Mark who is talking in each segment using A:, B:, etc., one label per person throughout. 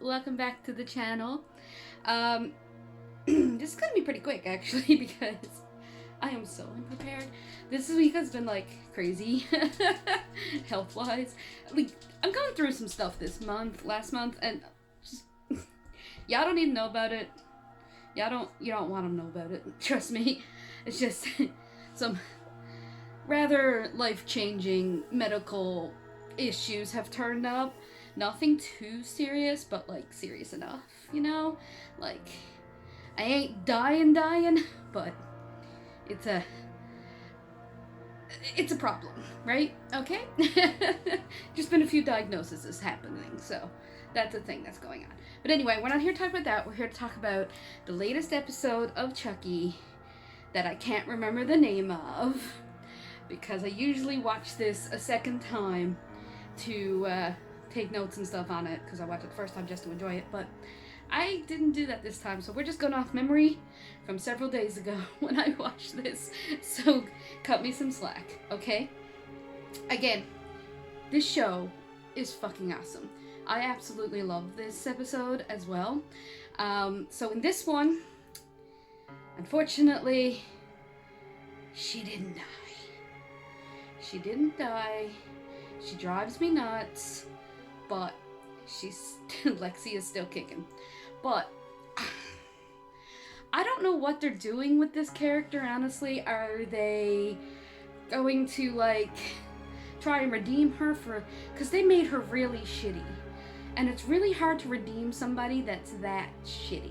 A: welcome back to the channel. This is gonna be pretty quick actually because I am so unprepared. This week has been like crazy health-wise. Like, I'm going through some stuff last month, and just y'all don't even know about it. You don't want to know about it. Trust me. It's just some rather life-changing medical issues have turned up. Nothing too serious, but like serious enough, you know? Like, I ain't dying, but it's a problem, right? Okay? Just been a few diagnoses happening, so that's a thing that's going on. But anyway, we're not here to talk about that. We're here to talk about the latest episode of Chucky that I can't remember the name of, because I usually watch this a second time to take notes and stuff on it, because I watched it the first time just to enjoy it, but I didn't do that this time, so we're just going off memory from several days ago when I watched this, so cut me some slack, okay? Again, this show is fucking awesome. I absolutely love this episode as well. So in this one, unfortunately, she didn't die. She didn't die. She drives me nuts, but Lexi is still kicking. But I don't know what they're doing with this character, honestly. Are they going to like try and redeem her because they made her really shitty, and it's really hard to redeem somebody that's that shitty.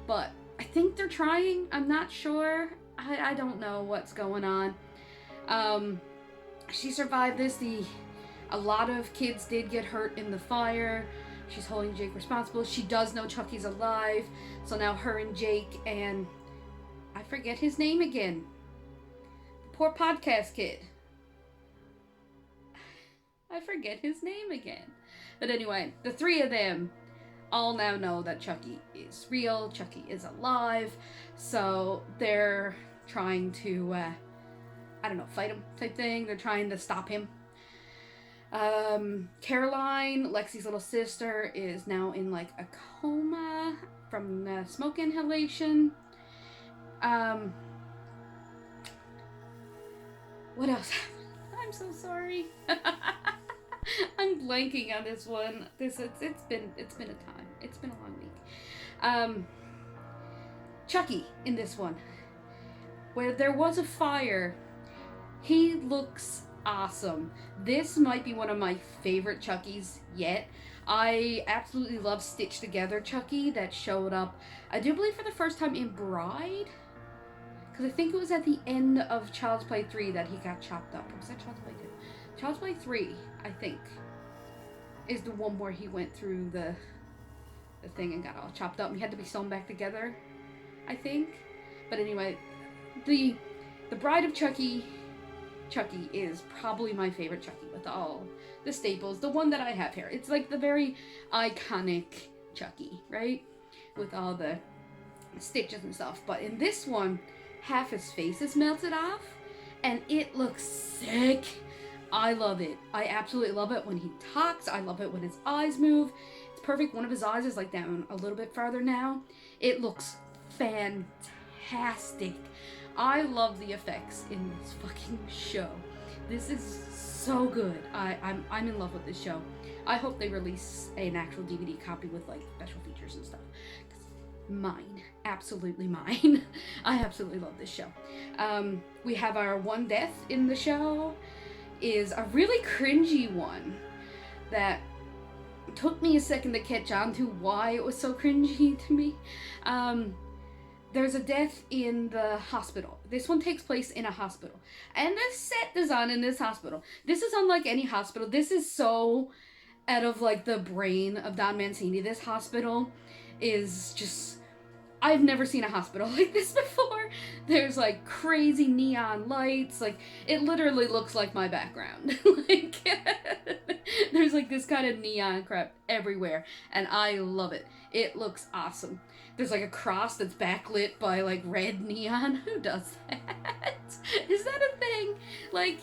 A: But I think they're trying. I'm not sure. I don't know what's going on. She survived this. A lot of kids did get hurt in the fire. She's holding Jake responsible. She does know Chucky's alive. So now her and Jake and I forget his name again. The poor podcast kid. I forget his name again. But anyway, the three of them all now know that Chucky is real. Chucky is alive. So they're trying to, fight him type thing. They're trying to stop him. Caroline, Lexi's little sister, is now in like a coma from smoke inhalation. What else? I'm so sorry. I'm blanking on this one. It's been a time. It's been a long week. Chucky in this one, where there was a fire, he looks awesome. This might be one of my favorite Chuckies yet. I absolutely love Stitched Together Chucky that showed up, I do believe, for the first time in Bride, because I think it was at the end of Child's Play 3 that he got chopped up. Or was that Child's Play 2? Child's Play 3, I think, is the one where he went through the thing and got all chopped up and he had to be sewn back together, I think. But anyway, the Bride of Chucky is probably my favorite Chucky with all the staples. The one that I have here. It's like the very iconic Chucky, right? With all the stitches and stuff. But in this one, half his face is melted off and it looks sick. I love it. I absolutely love it when he talks. I love it when his eyes move. It's perfect. One of his eyes is like down a little bit farther now. It looks fantastic. I love the effects in this fucking show. This is so good. I'm in love with this show. I hope they release an actual DVD copy with like special features and stuff. Mine. Absolutely mine. I absolutely love this show. We have our one death in the show is a really cringy one that took me a second to catch on to why it was so cringy to me. There's a death in the hospital. This one takes place in a hospital. And the set design in this hospital, this is unlike any hospital. This is so out of like the brain of Don Mancini. This hospital is just, I've never seen a hospital like this before. There's like crazy neon lights. Like, it literally looks like my background. Like, there's like this kind of neon crap everywhere. And I love it. It looks awesome. There's like a cross that's backlit by like red neon. Who does that? Is that a thing? Like,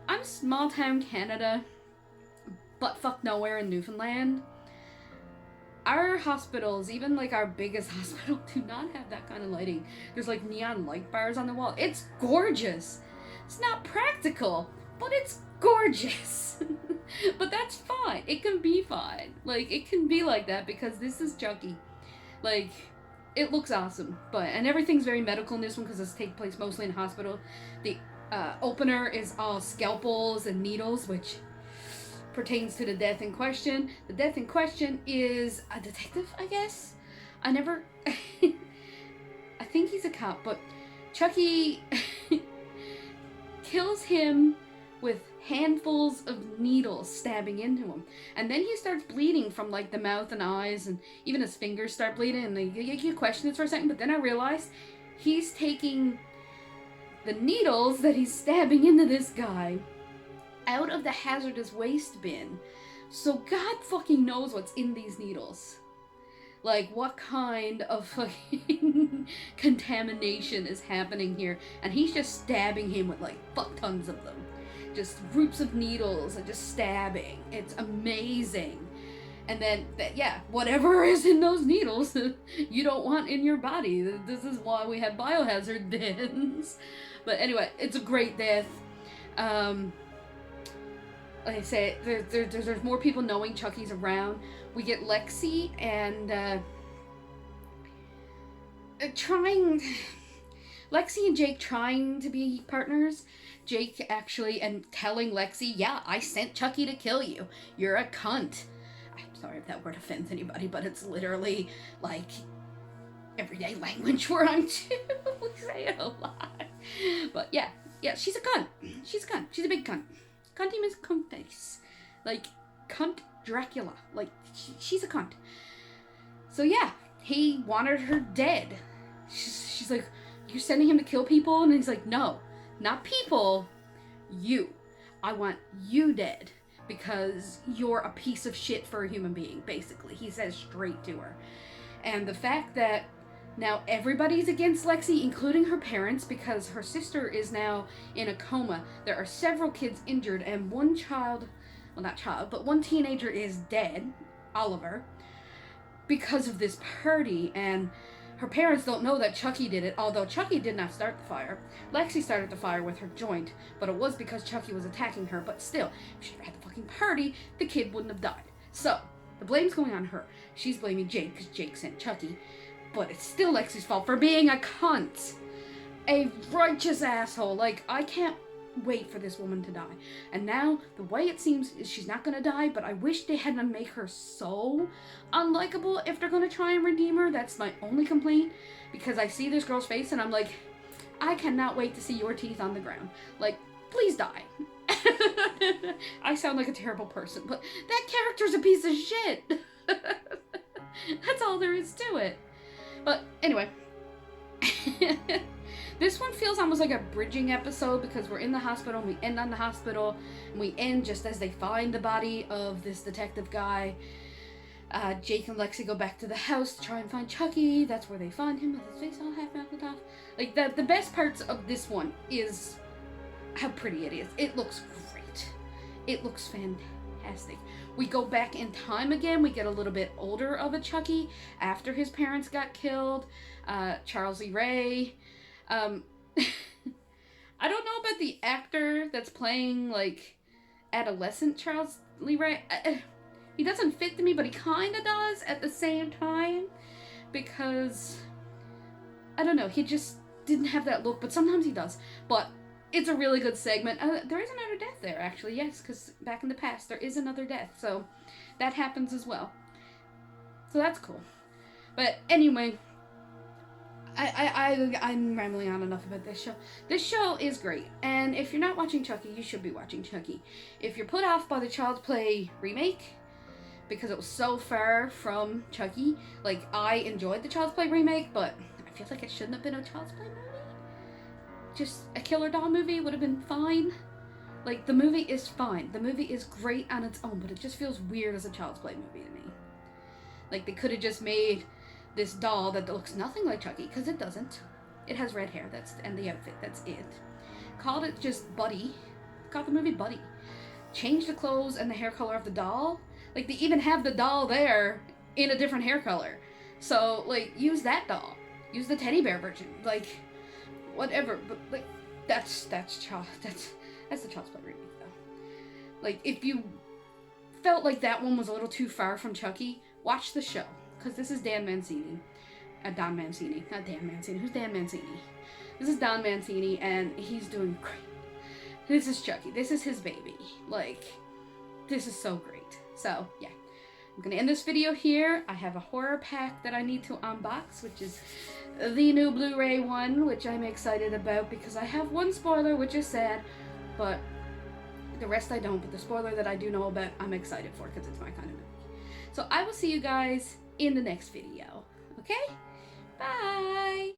A: I'm small town Canada, but fuck nowhere in Newfoundland. Our hospitals, even like our biggest hospital, do not have that kind of lighting. There's like neon light bars on the wall. It's gorgeous. It's not practical, but it's gorgeous. But that's fine. It can be fine. Like, it can be like that because this is Chucky. Like, it looks awesome. And everything's very medical in this one because it's taking place mostly in a hospital. The opener is all scalpels and needles, which pertains to the death in question. The death in question is a detective, I guess. I never... I think he's a cop, but Chucky kills him with handfuls of needles stabbing into him. And then he starts bleeding from like the mouth and eyes, and even his fingers start bleeding, and you question this for a second, but then I realized he's taking the needles that he's stabbing into this guy out of the hazardous waste bin. So God fucking knows what's in these needles. Like, what kind of fucking contamination is happening here? And he's just stabbing him with like fuck tons of them. Just groups of needles and just stabbing. It's amazing. And then, yeah, whatever is in those needles, you don't want in your body. This is why we have biohazard bins. But anyway, it's a great death. Like I say, there's more people knowing Chucky's around. We get Lexi and Lexi and Jake trying to be partners. Jake actually and telling Lexi, yeah, I sent Chucky to kill you. You're a cunt. I'm sorry if that word offends anybody, but it's literally like everyday language where I'm too. We say it a lot. But yeah, she's a cunt. She's a cunt. She's a big cunt. Cunty Miss Cuntface. Like, cunt Dracula. Like, she's a cunt. So yeah, he wanted her dead. She's like, you're sending him to kill people? And he's like, no, not people. You. I want you dead. Because you're a piece of shit for a human being, basically. He says straight to her. And the fact that now everybody's against Lexi, including her parents, because her sister is now in a coma. There are several kids injured, and one child, well, not child, but one teenager is dead, Oliver, because of this party. And her parents don't know that Chucky did it, although Chucky did not start the fire. Lexi started the fire with her joint, but it was because Chucky was attacking her. But still, if she'd had the fucking party, the kid wouldn't have died. So, the blame's going on her. She's blaming Jake because Jake sent Chucky. But it's still Lexi's fault for being a cunt. A righteous asshole. Like, I can't wait for this woman to die. And now, the way it seems is she's not gonna die, but I wish they hadn't make her so unlikable if they're gonna try and redeem her. That's my only complaint. Because I see this girl's face and I'm like, I cannot wait to see your teeth on the ground. Like, please die. I sound like a terrible person, but that character's a piece of shit. That's all there is to it. But anyway, this one feels almost like a bridging episode because we're in the hospital and we end on the hospital and we end just as they find the body of this detective guy. Jake and Lexi go back to the house to try and find Chucky. That's where they find him with his face all half melted off. Like, the best parts of this one is how pretty it is. It looks great. It looks fantastic. We go back in time again. We get a little bit older of a Chucky after his parents got killed. Charles Lee Ray. I don't know about the actor that's playing, like, adolescent Charles Lee Ray. He doesn't fit to me, but he kind of does at the same time. Because, I don't know, he just didn't have that look, but sometimes he does. But it's a really good segment. There is another death there, actually, yes, because back in the past there is another death, so that happens as well. So that's cool. But anyway, I'm rambling on enough about this show. This show is great, and if you're not watching Chucky, you should be watching Chucky. If you're put off by the Child's Play remake, because it was so far from Chucky, like, I enjoyed the Child's Play remake, but I feel like it shouldn't have been a Child's Play movie. Just a killer doll movie would have been fine. Like, the movie is fine. The movie is great on its own, but it just feels weird as a Child's Play movie to me. Like, they could have just made this doll that looks nothing like Chucky, because it doesnn't. It has red hair, and the outfit, that's it. Called it just Buddy. Called the movie Buddy. Changed the clothes and the hair color of the doll. Like, they even have the doll there in a different hair color. So, like, use that doll. Use the teddy bear version. Like, whatever. But, like, that's the Child's Play remake, though. Like, if you felt like that one was a little too far from Chucky, watch the show. Because this is Dan Mancini. Don Mancini. Not Dan Mancini. Who's Dan Mancini? This is Don Mancini, and he's doing great. This is Chucky. This is his baby. Like, this is so great. So, yeah. I'm going to end this video here. I have a horror pack that I need to unbox, which is the new Blu-ray one, which I'm excited about because I have one spoiler, which is sad, but the rest I don't. But the spoiler that I do know about, I'm excited for because it's my kind of movie. So I will see you guys in the next video. Okay? Bye!